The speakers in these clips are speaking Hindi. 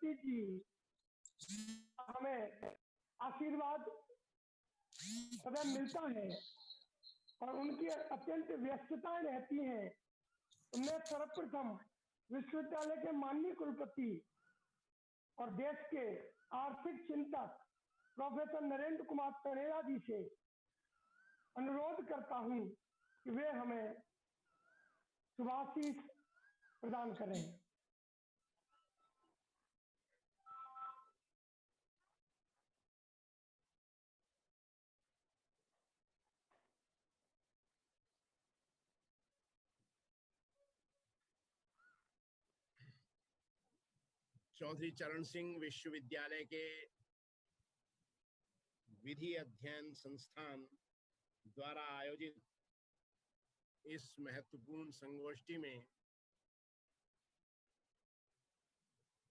कुलपति जी हमें आशीर्वाद सदैव मिलता है और उनकी अत्यंत व्यस्तताएं रहती हैं। उनमें सर्वप्रथम विश्वविद्यालय के माननीय कुलपति और देश के आर्थिक चिंतक प्रोफेसर नरेंद्र कुमार तनेजा जी से अनुरोध करता हूं कि वे हमें शुभाशीष प्रदान करें। चौधरी चरण सिंह विश्वविद्यालय के विधि अध्ययन संस्थान द्वारा आयोजित इस महत्वपूर्ण संगोष्ठी में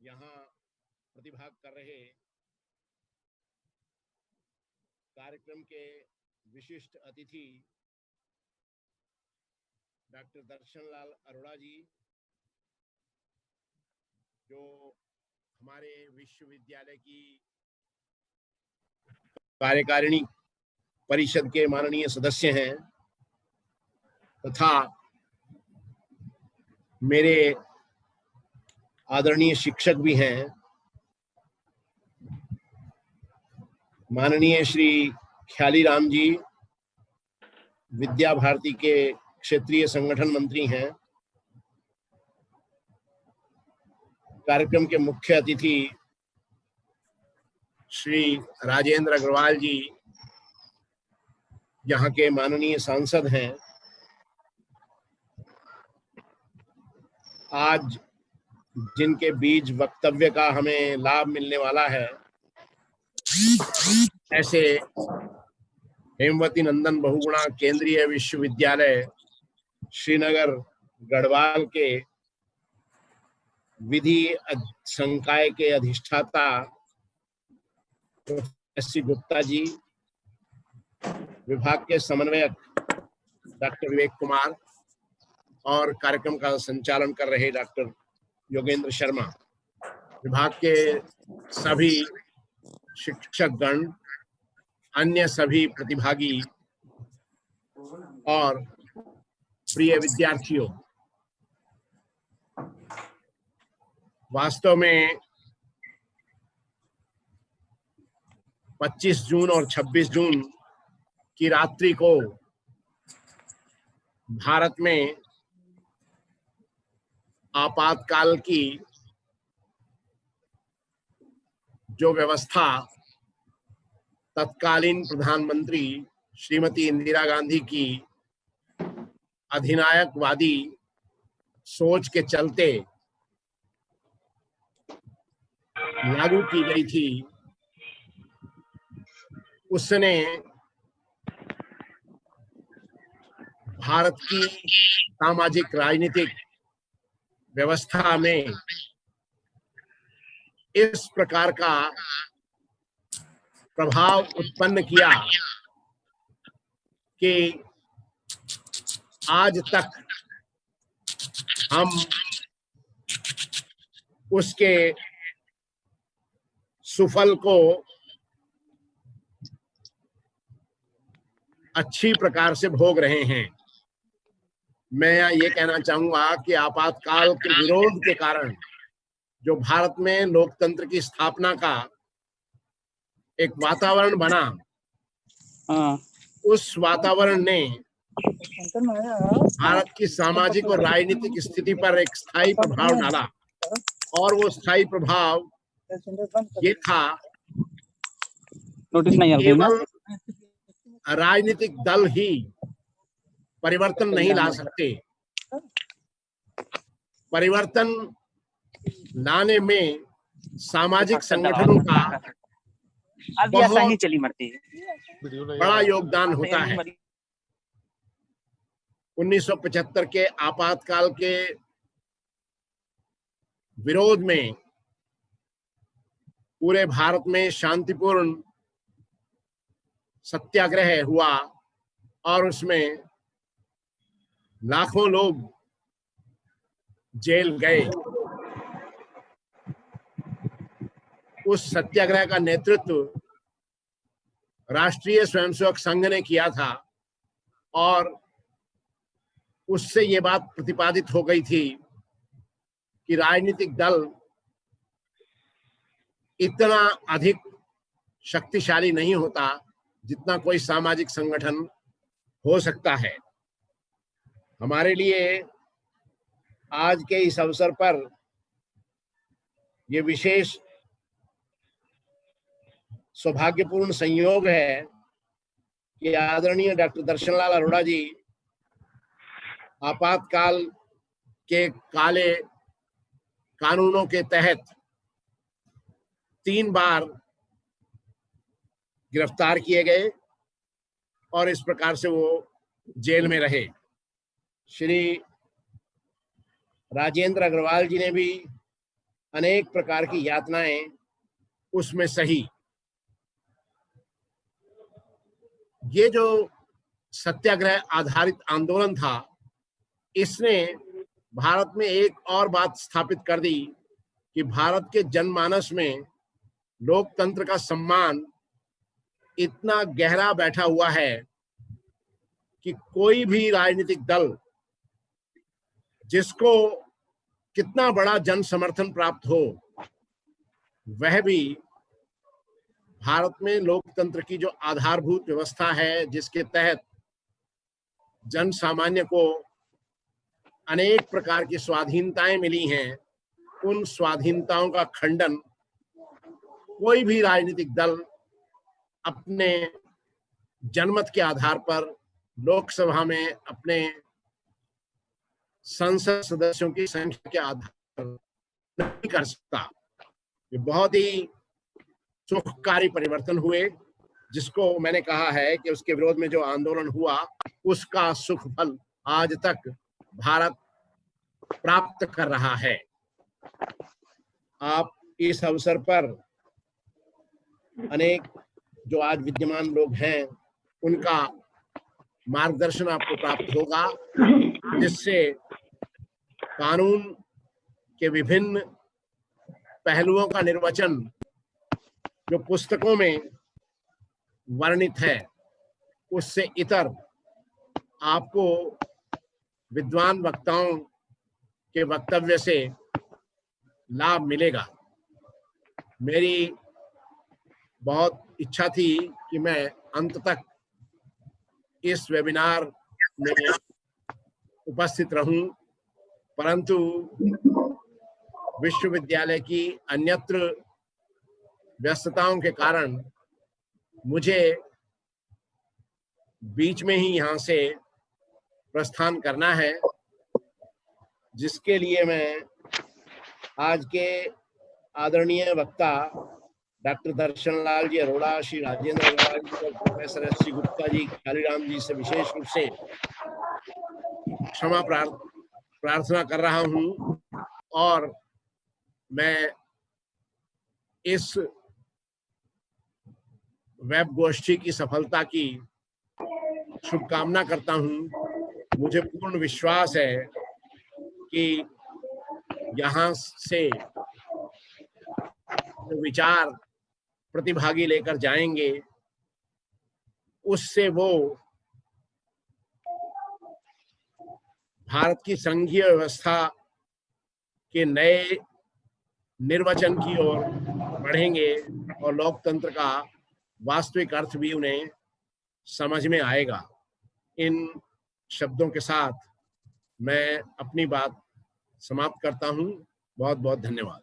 यहाँ प्रतिभाग कर रहे कार्यक्रम के विशिष्ट अतिथि डॉक्टर दर्शन लाल अरोड़ा जी, जो हमारे विश्वविद्यालय की कार्यकारिणी परिषद के माननीय सदस्य हैं तथा मेरे आदरणीय शिक्षक भी हैं, माननीय श्री ख्याली राम जी विद्या भारती के क्षेत्रीय संगठन मंत्री हैं। कार्यक्रम के मुख्य अतिथि श्री राजेंद्र अग्रवाल जी यहाँ के माननीय सांसद हैं। आज जिनके बीच वक्तव्य का हमें लाभ मिलने वाला है, ऐसे हेमवती नंदन बहुगुणा केंद्रीय विश्वविद्यालय श्रीनगर गढ़वाल के विधि संकाय के अधिष्ठाता प्रोफेसर गुप्ता जी, विभाग के समन्वयक डॉक्टर विवेक कुमार और कार्यक्रम का संचालन कर रहे डॉक्टर योगेंद्र शर्मा, विभाग के सभी शिक्षकगण, अन्य सभी प्रतिभागी और प्रिय विद्यार्थियों, वास्तव में 25 जून और 26 जून की रात्रि को भारत में आपातकाल की जो व्यवस्था तत्कालीन प्रधानमंत्री श्रीमती इंदिरा गांधी की अधिनायकवादी सोच के चलते लागू की गई थी, उसने भारत की सामाजिक राजनीतिक व्यवस्था में इस प्रकार का प्रभाव उत्पन्न किया कि आज तक हम उसके सुफल को अच्छी प्रकार से भोग रहे हैं। मैं ये कहना चाहूंगा कि आपातकाल के विरोध के कारण जो भारत में लोकतंत्र की स्थापना का एक वातावरण बना, उस वातावरण ने भारत की सामाजिक और राजनीतिक स्थिति पर एक स्थायी प्रभाव डाला और वो स्थायी प्रभाव ये था केवल राजनीतिक दल ही परिवर्तन नहीं ला सकते, परिवर्तन लाने में सामाजिक संगठनों का बहुत बड़ा योगदान होता है। 1975 के आपातकाल के विरोध में पूरे भारत में शांतिपूर्ण सत्याग्रह हुआ और उसमें लाखों लोग जेल गए। उस सत्याग्रह का नेतृत्व राष्ट्रीय स्वयंसेवक संघ ने किया था और उससे ये बात प्रतिपादित हो गई थी कि राजनीतिक दल इतना अधिक शक्तिशाली नहीं होता जितना कोई सामाजिक संगठन हो सकता है। हमारे लिए आज के इस अवसर पर ये विशेष सौभाग्यपूर्ण संयोग है कि आदरणीय डॉक्टर दर्शनलाल अरोड़ा जी आपातकाल के काले कानूनों के तहत 3 बार गिरफ्तार किए गए और इस प्रकार से वो जेल में रहे। श्री राजेंद्र अग्रवाल जी ने भी अनेक प्रकार की यातनाएं उसमें सही। ये जो सत्याग्रह आधारित आंदोलन था, इसने भारत में एक और बात स्थापित कर दी कि भारत के जनमानस में लोकतंत्र का सम्मान इतना गहरा बैठा हुआ है कि कोई भी राजनीतिक दल जिसको कितना बड़ा जन समर्थन प्राप्त हो, वह भी भारत में लोकतंत्र की जो आधारभूत व्यवस्था है, जिसके तहत जन सामान्य को अनेक प्रकार की स्वाधीनताएं मिली हैं, उन स्वाधीनताओं का खंडन कोई भी राजनीतिक दल अपने जनमत के आधार पर लोकसभा में अपने संसद सदस्यों की संख्या के आधार पर नहीं कर सकता। ये बहुत ही सुखकारी परिवर्तन हुए, जिसको मैंने कहा है कि उसके विरोध में जो आंदोलन हुआ उसका सुख फल आज तक भारत प्राप्त कर रहा है। आप इस अवसर पर अनेक जो आज विद्यमान लोग हैं उनका मार्गदर्शन आपको प्राप्त होगा, जिससे कानून के विभिन्न पहलुओं का निर्वचन जो पुस्तकों में वर्णित है उससे इतर आपको विद्वान वक्ताओं के वक्तव्य से लाभ मिलेगा। मेरी बहुत इच्छा थी कि मैं अंत तक इस वेबिनार में उपस्थित रहूं, परंतु विश्वविद्यालय की अन्यत्र व्यस्तताओं के कारण मुझे बीच में ही यहाँ से प्रस्थान करना है, जिसके लिए मैं आज के आदरणीय वक्ता डॉक्टर दर्शनलाल जी अरोड़ा, श्री राजेंद्र अग्रवाल जी और professor S C Gupta ji, Kaliram जी से विशेष रूप से क्षमा प्रार्थना कर रहा हूं और मैं इस वेब गोष्ठी की सफलता की शुभकामना करता हूं। मुझे पूर्ण विश्वास है कि यहाँ से जो विचार प्रतिभागी लेकर जाएंगे उससे वो भारत की संघीय व्यवस्था के नए निर्वचन की ओर बढ़ेंगे और लोकतंत्र का वास्तविक अर्थ भी उन्हें समझ में आएगा। इन शब्दों के साथ मैं अपनी बात समाप्त करता हूं। बहुत बहुत धन्यवाद।